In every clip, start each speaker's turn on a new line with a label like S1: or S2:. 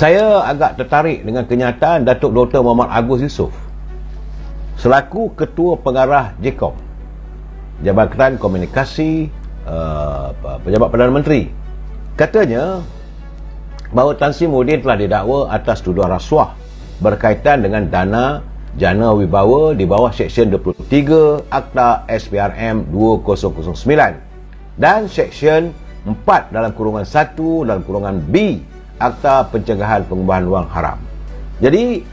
S1: Saya agak tertarik dengan kenyataan Datuk Dr. Muhammad Agus Yusof selaku Ketua Pengarah JKOM, Jabatan Komunikasi Pejabat Perdana Menteri. Katanya bahawa Tan Sri Muhyiddin telah didakwa atas tuduhan rasuah berkaitan dengan dana jana wibawa di bawah Seksyen 23 Akta SPRM 2009 dan Seksyen 4 dalam kurungan 1 dalam kurungan B Akta Pencegahan Pengubahan Wang Haram. Jadi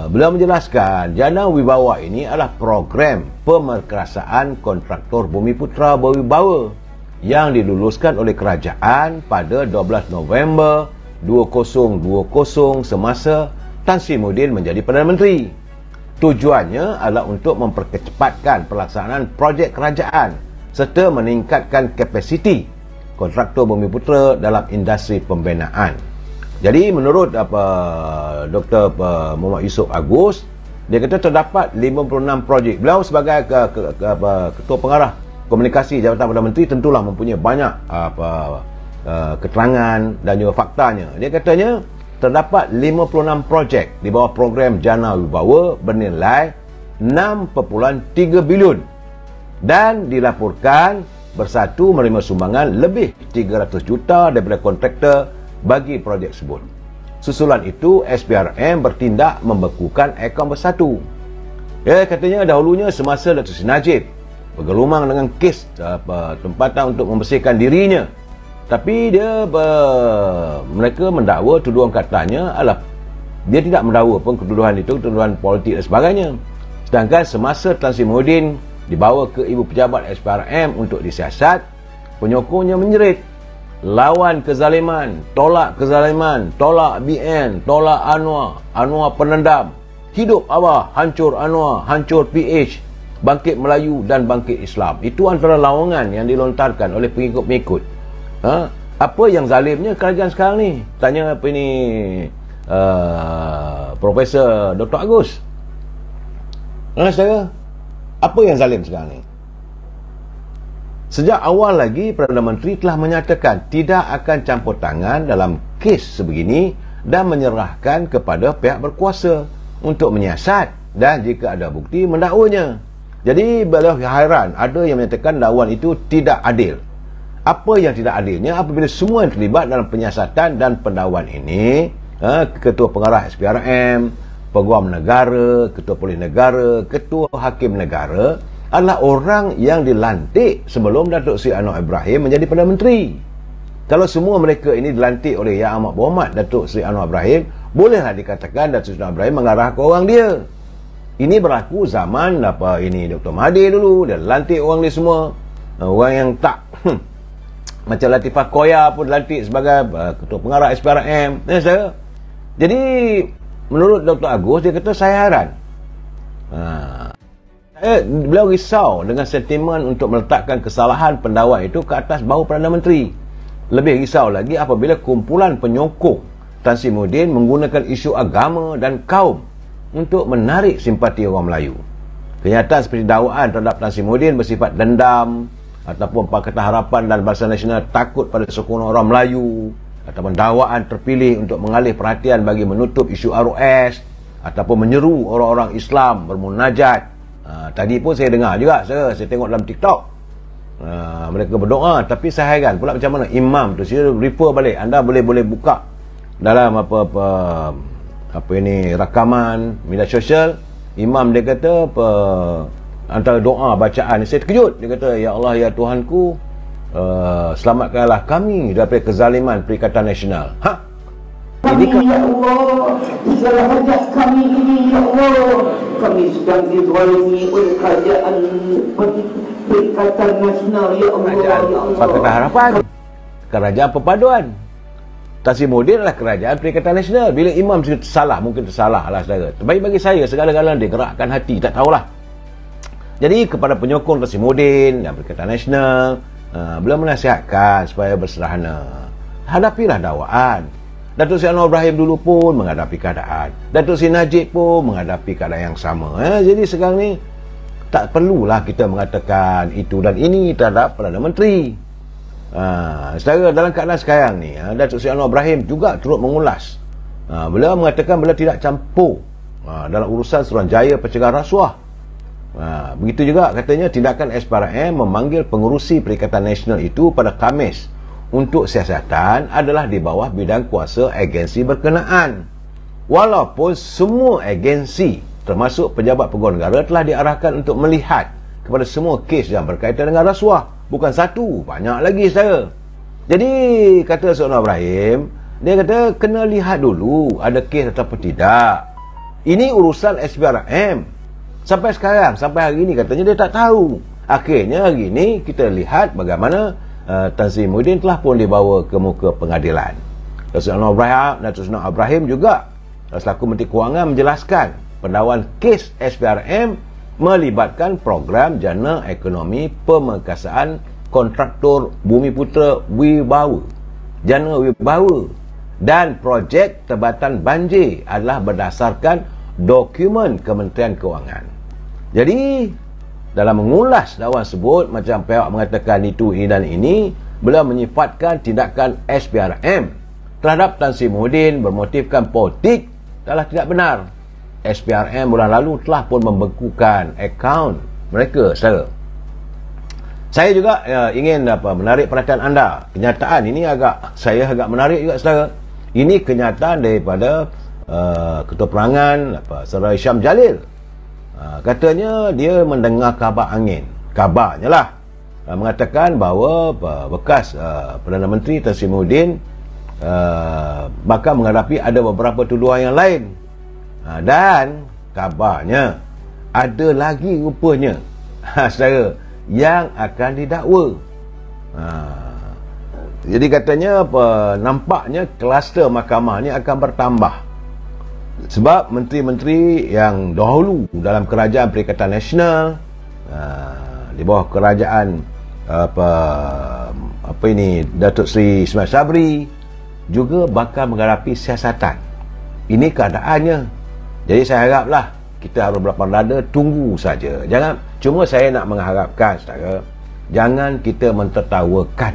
S1: beliau menjelaskan jana wibawa ini adalah program pemerkasaan kontraktor Bumiputra Berwibawa yang diluluskan oleh kerajaan pada 12 November 2020 semasa Tan Sri Muhyiddin menjadi Perdana Menteri. Tujuannya adalah untuk mempercepatkan pelaksanaan projek kerajaan serta meningkatkan kapasiti kontraktor Bumiputra dalam industri pembinaan. Jadi menurut Dr. Muhammad Yusof Agus, dia kata terdapat 56 projek. Beliau sebagai Ketua Pengarah Komunikasi Jabatan Perdana Menteri tentulah mempunyai banyak keterangan dan juga faktanya. Dia katanya terdapat 56 projek di bawah program Jana Wibawa bernilai 6.3 bilion dan dilaporkan bersatu menerima sumbangan lebih 300 juta daripada kontraktor bagi projek tersebut. Susulan itu, SPRM bertindak membekukan akaun bersatu. Katanya dahulunya semasa Datuk Seri Najib bergelumang dengan kes tempatan untuk membersihkan dirinya, tapi mereka mendakwa, tuduhan katanya adalah dia tidak mendakwa pun tuduhan itu tuduhan politik dan sebagainya. Sedangkan semasa Tan Sri Muhyiddin dibawa ke ibu pejabat SPRM untuk disiasat, penyokongnya menjerit, lawan kezaliman, tolak BN, tolak Anwar penendam, hidup Abah, hancur Anwar, hancur PH, bangkit Melayu dan bangkit Islam. Itu antara lawangan yang dilontarkan oleh pengikut-pengikut. Apa yang zalimnya kerajaan sekarang ni? Tanya apa ini Profesor Dr. Agus. Saudara, apa yang zalim sekarang ni? Sejak awal lagi Perdana Menteri telah menyatakan tidak akan campur tangan dalam kes sebegini dan menyerahkan kepada pihak berkuasa untuk menyiasat dan jika ada bukti mendakwanya. Jadi beliau hairan ada yang menyatakan dakwaan itu tidak adil. Apa yang tidak adilnya apabila semua yang terlibat dalam penyiasatan dan pendakwaan ini, Ketua Pengarah SPRM, Peguam Negara, Ketua Polis Negara, Ketua Hakim Negara adalah orang yang dilantik sebelum Datuk Seri Anwar Ibrahim menjadi Perdana Menteri. Kalau semua mereka ini dilantik oleh Yang Amat Berhormat Datuk Seri Anwar Ibrahim, bolehlah dikatakan Datuk Seri Anwar Ibrahim mengarah ke orang dia. Ini berlaku zaman Dr. Mahathir dulu, dia lantik orang dia semua. Orang yang tak macam Latifah Koya pun dilantik sebagai Ketua Pengarah SPRM. Jadi menurut Dr. Agus, dia kata saya heran. Beliau risau dengan sentimen untuk meletakkan kesalahan pendakwaan itu ke atas bahu Perdana Menteri. Lebih risau lagi apabila kumpulan penyokong Tan Sri Muhyiddin menggunakan isu agama dan kaum untuk menarik simpati orang Melayu. Kenyataan seperti dakwaan terhadap Tan Sri Muhyiddin bersifat dendam ataupun Pakatan Harapan dan Barisan Nasional takut pada sokongan orang Melayu, ataupun dakwaan terpilih untuk mengalih perhatian bagi menutup isu ROS ataupun menyeru orang-orang Islam bermunajat. Tadi pun saya dengar juga, saya tengok dalam TikTok, mereka berdoa, tapi saya heran pula macam mana imam tu, saya refer balik, anda boleh buka dalam rakaman media sosial, imam dia kata antara doa bacaan, saya terkejut, dia kata, ya Allah ya Tuhanku, selamatkanlah kami daripada kezaliman Perikatan Nasional.
S2: Kami ya Allah, segala hajat kami ini ya Allah, kami sedang dizalimi oleh kerajaan Perikatan Nasional ya Allah, ya Allah.
S1: Pakatan Harapan, kerajaan perpaduan. Tan Sri Muhyiddin adalah kerajaan Perikatan Nasional. Bila imam tersalah, mungkin tersalah lah saudara. Terbaik bagi saya segala-galanya dia gerakkan hati, tak tahulah. Jadi kepada penyokong Tan Sri Muhyiddin dan Perikatan Nasional, beliau menasihatkan supaya bersederhana. Hadapilah dakwaan. Datuk Seri Anwar Ibrahim dulu pun menghadapi keadaan. Datuk Seri Najib pun menghadapi keadaan yang sama. Jadi sekarang ni tak perlulah kita mengatakan itu dan ini terhadap Perdana Menteri. Secara dalam keadaan sekarang ni, Datuk Seri Anwar Ibrahim juga turut mengulas. Beliau mengatakan beliau tidak campur dalam urusan Suruhanjaya pencegahan rasuah. Begitu juga katanya tindakan SPRM memanggil pengurusi Perikatan Nasional itu pada Khamis untuk siasatan adalah di bawah bidang kuasa agensi berkenaan. Walaupun semua agensi termasuk pejabat pegawai negara telah diarahkan untuk melihat kepada semua kes yang berkaitan dengan rasuah. Bukan satu, banyak lagi saya. Jadi kata Seri Anwar Ibrahim, dia kata kena lihat dulu ada kes ataupun tidak. Ini urusan SPRM. Sampai sekarang, sampai hari ini katanya dia tak tahu. Akhirnya hari ini kita lihat bagaimana Tan Sri Muhyiddin telah pun dibawa ke muka pengadilan. Datuk Seri Anwar Ibrahim juga selaku Menteri Kewangan menjelaskan pendakwan kes SPRM melibatkan program Jana Ekonomi Pemengkasaan Kontraktor Bumiputera Wibawa, Jana Wibawa, dan projek Tebatan Banjir adalah berdasarkan dokumen Kementerian Kewangan. Jadi dalam mengulas dakwaan sebut, macam pihak mengatakan itu, ini dan ini, beliau menyifatkan tindakan SPRM terhadap Tan Sri Muhyiddin bermotifkan politik adalah tidak benar. SPRM bulan lalu telah pun membekukan akaun mereka, saudara. Saya juga ingin menarik perhatian anda. Kenyataan ini saya agak menarik juga, saudara. Ini kenyataan daripada Ketua Perangan Saudara Hisham Jalil. Katanya dia mendengar kabar angin. Kabarnya lah mengatakan bahawa bekas Perdana Menteri Tan Sri Muhyiddin bakal menghadapi ada beberapa tuduhan yang lain. Dan kabarnya ada lagi rupanya saudara yang akan didakwa. Jadi katanya nampaknya kluster mahkamah ni akan bertambah. Sebab menteri-menteri yang dahulu dalam kerajaan Perikatan Nasional di bawah kerajaan Datuk Seri Ismail Sabri juga bakal menghadapi siasatan. Ini keadaannya. Jadi saya haraplah kita harus berlapang dada, tunggu saja. Cuma saya nak mengharapkan saudara, jangan kita mentertawakan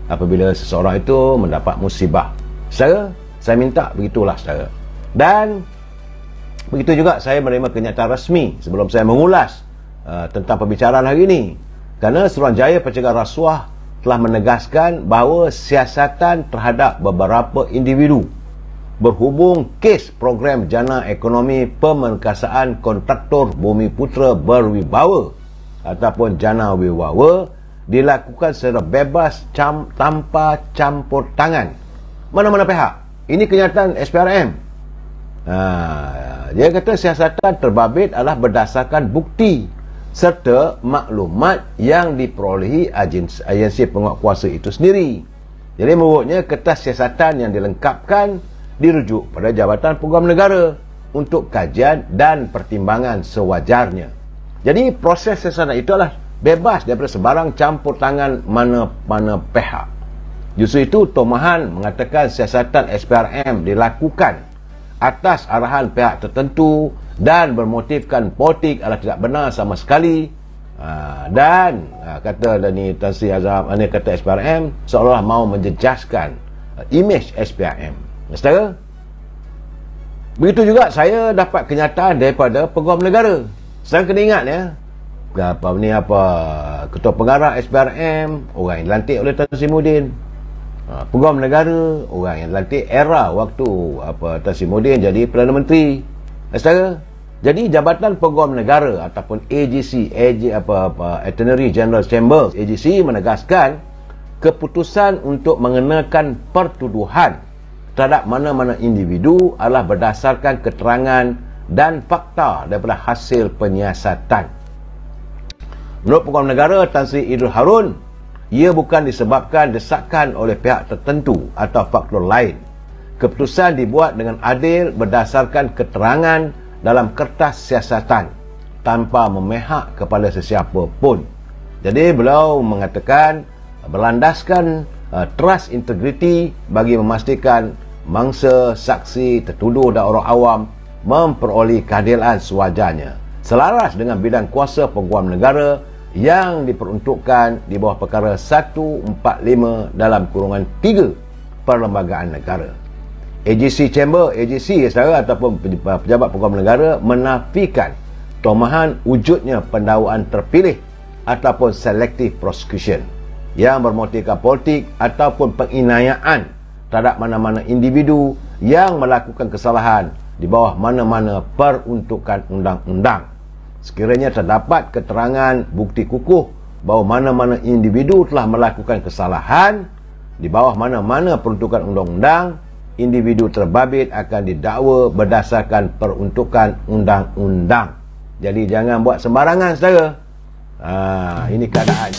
S1: apabila seseorang itu mendapat musibah. Saudara, saya minta begitulah saudara. Dan begitu juga saya menerima kenyataan rasmi sebelum saya mengulas tentang pembicaraan hari ini. Kerana Suruhanjaya Pencegahan Rasuah telah menegaskan bahawa siasatan terhadap beberapa individu berhubung kes program Jana Ekonomi Pemengkasaan Kontraktor Bumiputera Berwibawa ataupun Jana Wibawa dilakukan secara bebas tanpa campur tangan mana-mana pihak. Ini kenyataan SPRM. Dia kata siasatan terbabit adalah berdasarkan bukti serta maklumat yang diperolehi agensi penguat kuasa itu sendiri. Jadi menurutnya kertas siasatan yang dilengkapkan dirujuk pada Jabatan Peguam Negara untuk kajian dan pertimbangan sewajarnya. Jadi proses siasatan itu adalah bebas daripada sebarang campur tangan mana-mana pihak. Justru itu Tomahan mengatakan siasatan SPRM dilakukan atas arahan pihak tertentu dan bermotifkan politik adalah tidak benar sama sekali. Dan kata Dani Tan Sri Azham, kata SPRM seolah-olah mau menjejaskan imej SPRM. Saudara, begitu juga saya dapat kenyataan daripada Peguam Negara. Saya kena ingat ya, Ketua Pengarah SPRM orang yang dilantik oleh Tan Sri Muhyiddin. Peguam Negara orang yang dilantik era waktu Tan Sri Muhyiddin jadi Perdana Menteri. Saudara, jadi Jabatan Peguam Negara ataupun AGC, Attorney General Chambers AGC menegaskan keputusan untuk mengenakan pertuduhan terhadap mana-mana individu adalah berdasarkan keterangan dan fakta daripada hasil penyiasatan. Menurut Peguam Negara Tan Sri Idrul Harun, ia bukan disebabkan desakan oleh pihak tertentu atau faktor lain. Keputusan dibuat dengan adil berdasarkan keterangan dalam kertas siasatan tanpa memihak kepada sesiapa pun. Jadi beliau mengatakan berlandaskan trust integriti bagi memastikan mangsa, saksi, tertuduh dan orang awam memperoleh keadilan sewajarnya selaras dengan bidang kuasa Peguam Negara yang diperuntukkan di bawah perkara 145 dalam kurungan 3 Perlembagaan Negara. AGC Chamber, AGC saudara, ataupun pejabat pegawai negara menafikan tomahan wujudnya pendakwaan terpilih ataupun selective prosecution yang bermotifkan politik ataupun penginayaan terhadap mana-mana individu yang melakukan kesalahan di bawah mana-mana peruntukan undang-undang. Sekiranya terdapat keterangan bukti kukuh bahawa mana-mana individu telah melakukan kesalahan di bawah mana-mana peruntukan undang-undang, individu terbabit akan didakwa berdasarkan peruntukan undang-undang. Jadi jangan buat sembarangan saudara. Ini keadaan.